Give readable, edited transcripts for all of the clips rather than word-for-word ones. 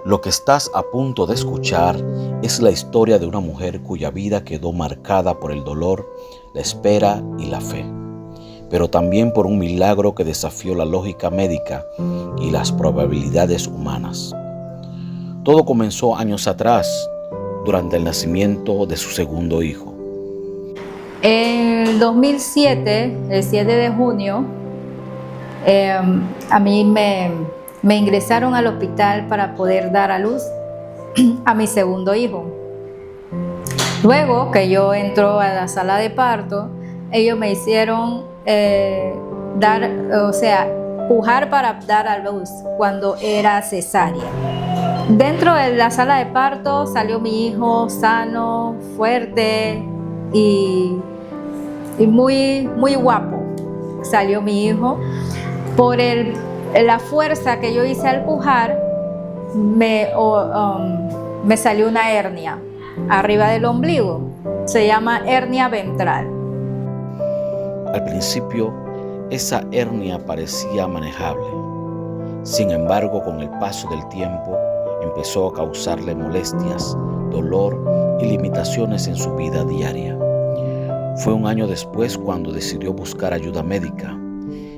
Lo que estás a punto de escuchar es la historia de una mujer cuya vida quedó marcada por el dolor, la espera y la fe, pero también por un milagro que desafió la lógica médica y las probabilidades humanas. Todo comenzó años atrás, durante el nacimiento de su segundo hijo. En el 2007, el 7 de junio, a mí me ingresaron al hospital para poder dar a luz a mi segundo hijo. Luego que yo entro a la sala de parto, ellos me hicieron pujar para dar a luz cuando era cesárea. Dentro de la sala de parto salió mi hijo sano, fuerte y muy guapo. Salió mi hijo. Por la fuerza que yo hice al pujar, me salió una hernia arriba del ombligo. Se llama hernia ventral. Al principio, esa hernia parecía manejable. Sin embargo, con el paso del tiempo, empezó a causarle molestias, dolor y limitaciones en su vida diaria. Fue un año después cuando decidió buscar ayuda médica,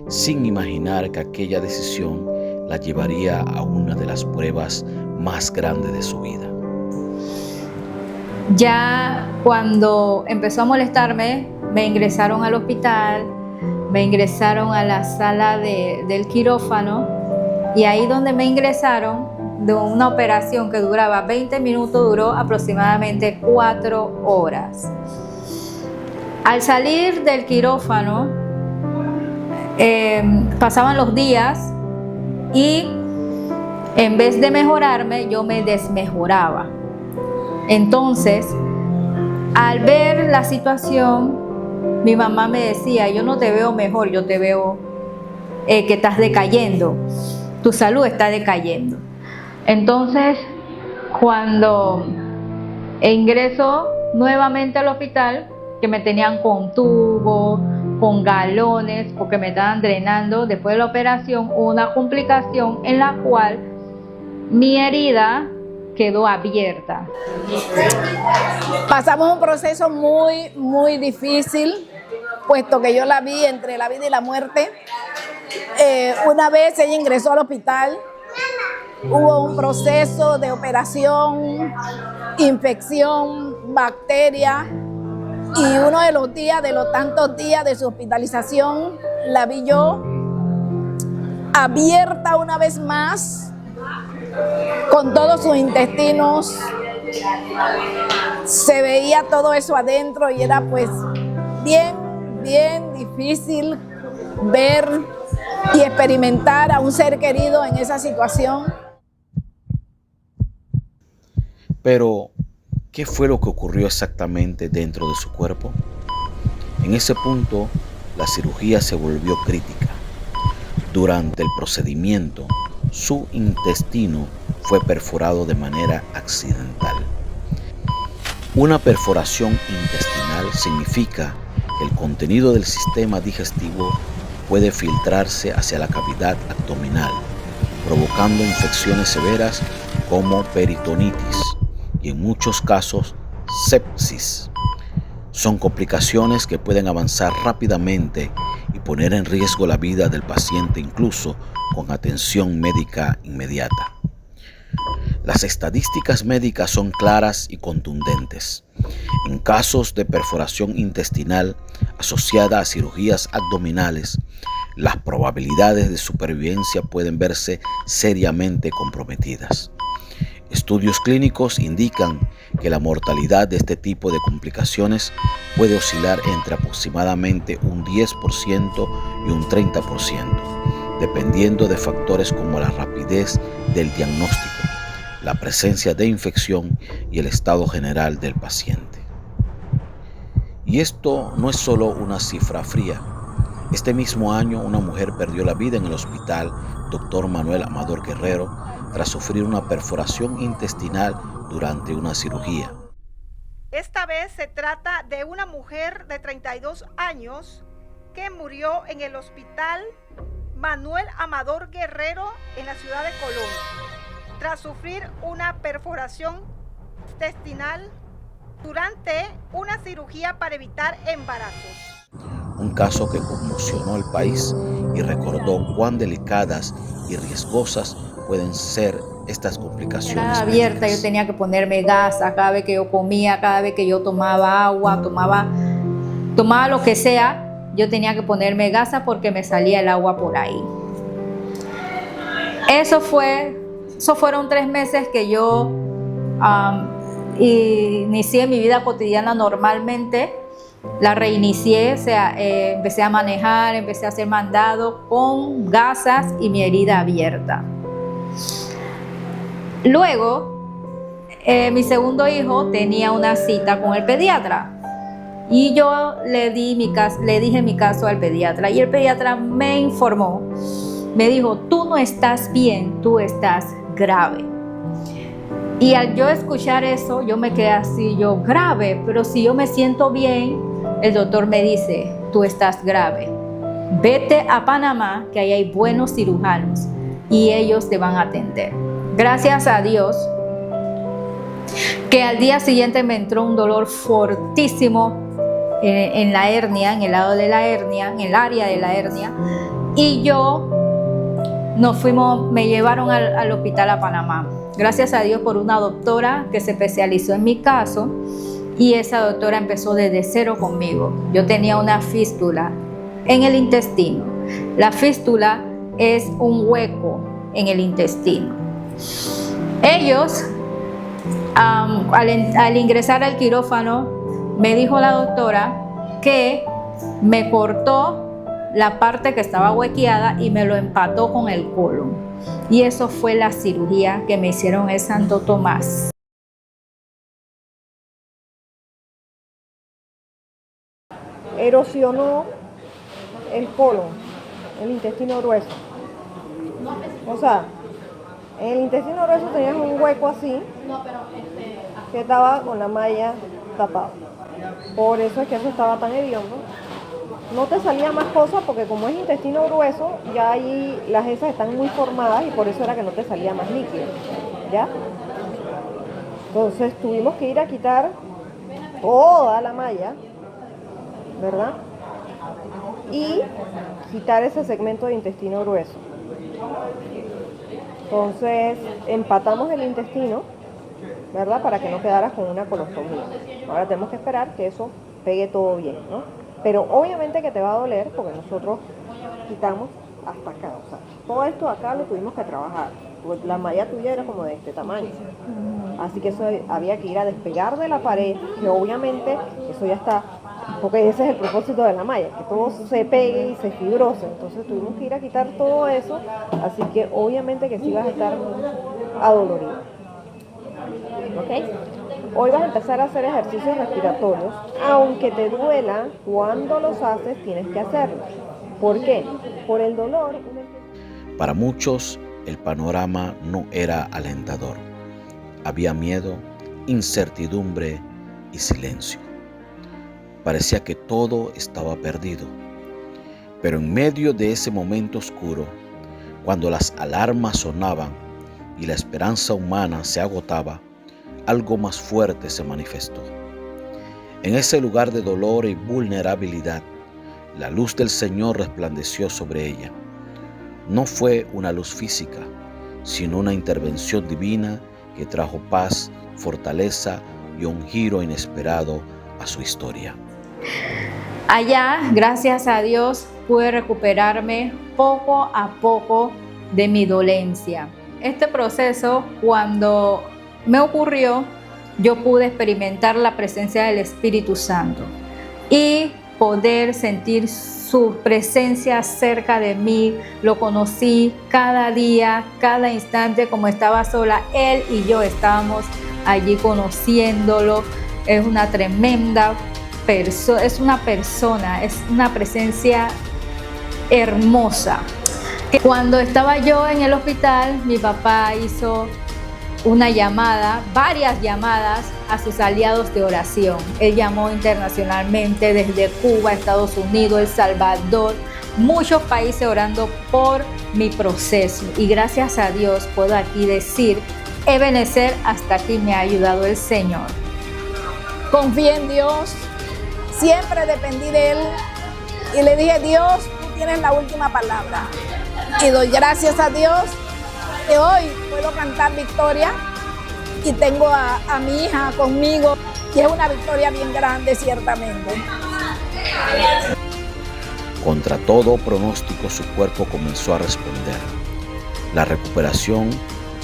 sin imaginar que aquella decisión la llevaría a una de las pruebas más grandes de su vida. Ya cuando empezó a molestarme, me ingresaron al hospital, me ingresaron a la sala del quirófano, y ahí donde me ingresaron, de una operación que duraba 20 minutos, duró aproximadamente 4 horas. Al salir del quirófano, pasaban los días y en vez de mejorarme, yo me desmejoraba. Entonces, al ver la situación, mi mamá me decía: yo no te veo mejor, yo te veo que estás decayendo, tu salud está decayendo. Entonces, cuando ingreso nuevamente al hospital, que me tenían con tubos, con galones, porque me estaban drenando, después de la operación, hubo una complicación en la cual mi herida quedó abierta. Pasamos un proceso muy difícil, puesto que yo la vi entre la vida y la muerte. Una vez ella ingresó al hospital, hubo un proceso de operación, infección, bacteria, y uno de los días, de los tantos días de su hospitalización, la vi yo abierta una vez más, con todos sus intestinos. Se veía todo eso adentro y era pues bien difícil ver y experimentar a un ser querido en esa situación. Pero, ¿qué fue lo que ocurrió exactamente dentro de su cuerpo? En ese punto, la cirugía se volvió crítica. Durante el procedimiento, su intestino fue perforado de manera accidental. Una perforación intestinal significa que el contenido del sistema digestivo puede filtrarse hacia la cavidad abdominal, provocando infecciones severas como peritonitis y en muchos casos sepsis. Son complicaciones que pueden avanzar rápidamente y poner en riesgo la vida del paciente, incluso con atención médica inmediata. Las estadísticas médicas son claras y contundentes. En casos de perforación intestinal asociada a cirugías abdominales, las probabilidades de supervivencia pueden verse seriamente comprometidas. Estudios clínicos indican que la mortalidad de este tipo de complicaciones puede oscilar entre aproximadamente un 10% y un 30%, dependiendo de factores como la rapidez del diagnóstico, la presencia de infección y el estado general del paciente. Y esto no es solo una cifra fría. Este mismo año, una mujer perdió la vida en el hospital Dr. Manuel Amador Guerrero tras sufrir una perforación intestinal durante una cirugía. Esta vez se trata de una mujer de 32 años que murió en el hospital Manuel Amador Guerrero en la ciudad de Colón. tras sufrir una perforación intestinal durante una cirugía para evitar embarazos. Un caso que conmocionó al país y recordó cuán delicadas y riesgosas pueden ser estas complicaciones. Era abierta, médicas. yo tenía que ponerme gasa cada vez que yo comía, cada vez que yo tomaba agua, tomaba lo que sea, yo tenía que ponerme gasa porque me salía el agua por ahí. Eso fueron 3 meses que yo inicié mi vida cotidiana normalmente. La reinicié, o sea, empecé a manejar, empecé a hacer mandado con gasas y mi herida abierta. Luego, mi segundo hijo tenía una cita con el pediatra y yo le dije mi caso al pediatra y el pediatra me informó, me dijo, tú no estás bien, tú estás grave. Y al yo escuchar eso, yo me quedé así, yo grave, pero si yo me siento bien, el doctor me dice, tú estás grave. Vete a Panamá, que ahí hay buenos cirujanos y ellos te van a atender. Gracias a Dios, que al día siguiente me entró un dolor fortísimo en la hernia, en el lado de la hernia, en el área de la hernia, y me llevaron al hospital a Panamá. Gracias a Dios por una doctora que se especializó en mi caso y esa doctora empezó desde cero conmigo. Yo tenía una fístula en el intestino. La fístula es un hueco en el intestino. Ellos, al ingresar al quirófano, me dijo la doctora que me cortó la parte que estaba huequeada y me lo empató con el colon. Y eso fue la cirugía que me hicieron en Santo Tomás. Erosionó el colon, el intestino grueso. O sea, en el intestino grueso tenías un hueco así que estaba con la malla tapada. Por eso es que eso estaba tan hediondo. No te salía más cosas porque como es intestino grueso, ya ahí las heces están muy formadas y por eso era que no te salía más líquido, ¿ya? Entonces tuvimos que ir a quitar toda la malla, ¿verdad? Y quitar ese segmento de intestino grueso. Entonces empatamos el intestino, ¿verdad? Para que no quedara con una colostomía. Ahora tenemos que esperar que eso pegue todo bien, ¿no? Pero obviamente que te va a doler porque nosotros quitamos hasta acá. O sea, todo esto acá lo tuvimos que trabajar. Porque la malla tuya era como de este tamaño. Así que eso había que ir a despegar de la pared, que obviamente eso ya está, porque ese es el propósito de la malla, que todo se pegue y se fibrose. Entonces tuvimos que ir a quitar todo eso, así que obviamente que sí vas a estar adolorido. ¿Ok? Hoy vas a empezar a hacer ejercicios respiratorios, aunque te duela, cuando los haces tienes que hacerlos. ¿Por qué? Por el dolor. Para muchos, el panorama no era alentador. Había miedo, incertidumbre y silencio. Parecía que todo estaba perdido. Pero en medio de ese momento oscuro, cuando las alarmas sonaban y la esperanza humana se agotaba, algo más fuerte se manifestó. En ese lugar de dolor y vulnerabilidad, la luz del Señor resplandeció sobre ella. No fue una luz física, sino una intervención divina que trajo paz, fortaleza y un giro inesperado a su historia. Allá, gracias a Dios, pude recuperarme poco a poco de mi dolencia. Este proceso, cuando me ocurrió, yo pude experimentar la presencia del Espíritu Santo y poder sentir su presencia cerca de mí. Lo conocí cada día, cada instante, como estaba sola, él y yo estábamos allí conociéndolo. Es una tremenda persona, es una presencia hermosa. Cuando estaba yo en el hospital, mi papá hizo una llamada, varias llamadas a sus aliados de oración. Él llamó internacionalmente desde Cuba, Estados Unidos, El Salvador, muchos países orando por mi proceso. Y gracias a Dios puedo aquí decir, Ebenezer, hasta aquí me ha ayudado el Señor. Confié en Dios, siempre dependí de Él y le dije, Dios, tú tienes la última palabra. Y doy gracias a Dios que hoy puedo cantar victoria y tengo a mi hija conmigo y es una victoria bien grande ciertamente. Contra todo pronóstico su cuerpo comenzó a responder. La recuperación,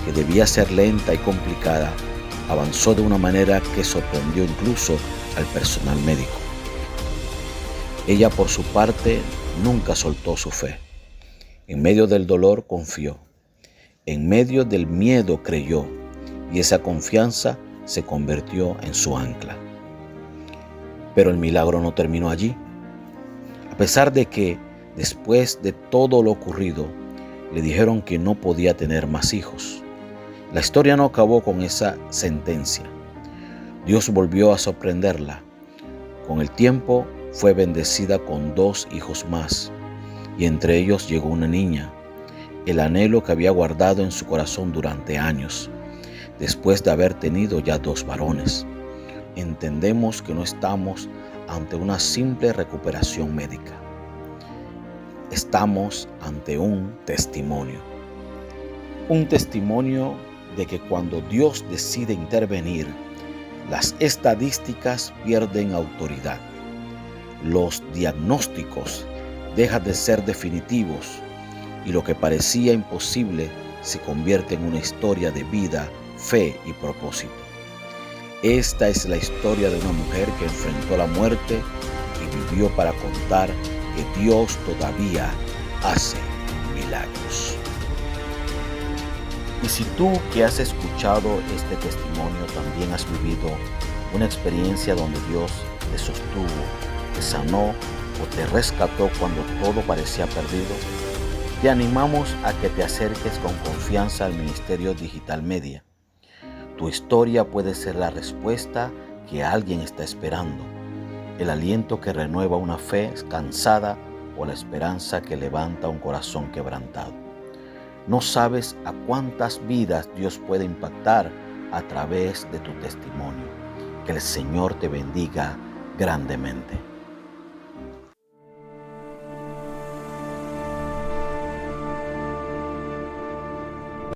que debía ser lenta y complicada, avanzó de una manera que sorprendió incluso al personal médico. Ella, por su parte, nunca soltó su fe. En medio del dolor confió. En medio del miedo creyó, y esa confianza se convirtió en su ancla. Pero el milagro no terminó allí. A pesar de que, después de todo lo ocurrido, le dijeron que no podía tener más hijos, la historia no acabó con esa sentencia. Dios volvió a sorprenderla. Con el tiempo fue bendecida con 2 hijos más, y entre ellos llegó una niña, el anhelo que había guardado en su corazón durante años, después de haber tenido ya 2 varones. Entendemos que no estamos ante una simple recuperación médica. Estamos ante un testimonio. Un testimonio de que cuando Dios decide intervenir, las estadísticas pierden autoridad. Los diagnósticos dejan de ser definitivos y lo que parecía imposible se convierte en una historia de vida, fe y propósito. Esta es la historia de una mujer que enfrentó la muerte y vivió para contar que Dios todavía hace milagros. Y si tú que has escuchado este testimonio también has vivido una experiencia donde Dios te sostuvo, te sanó o te rescató cuando todo parecía perdido, te animamos a que te acerques con confianza al Ministerio Digital Media. Tu historia puede ser la respuesta que alguien está esperando, el aliento que renueva una fe cansada o la esperanza que levanta un corazón quebrantado. No sabes a cuántas vidas Dios puede impactar a través de tu testimonio. Que el Señor te bendiga grandemente.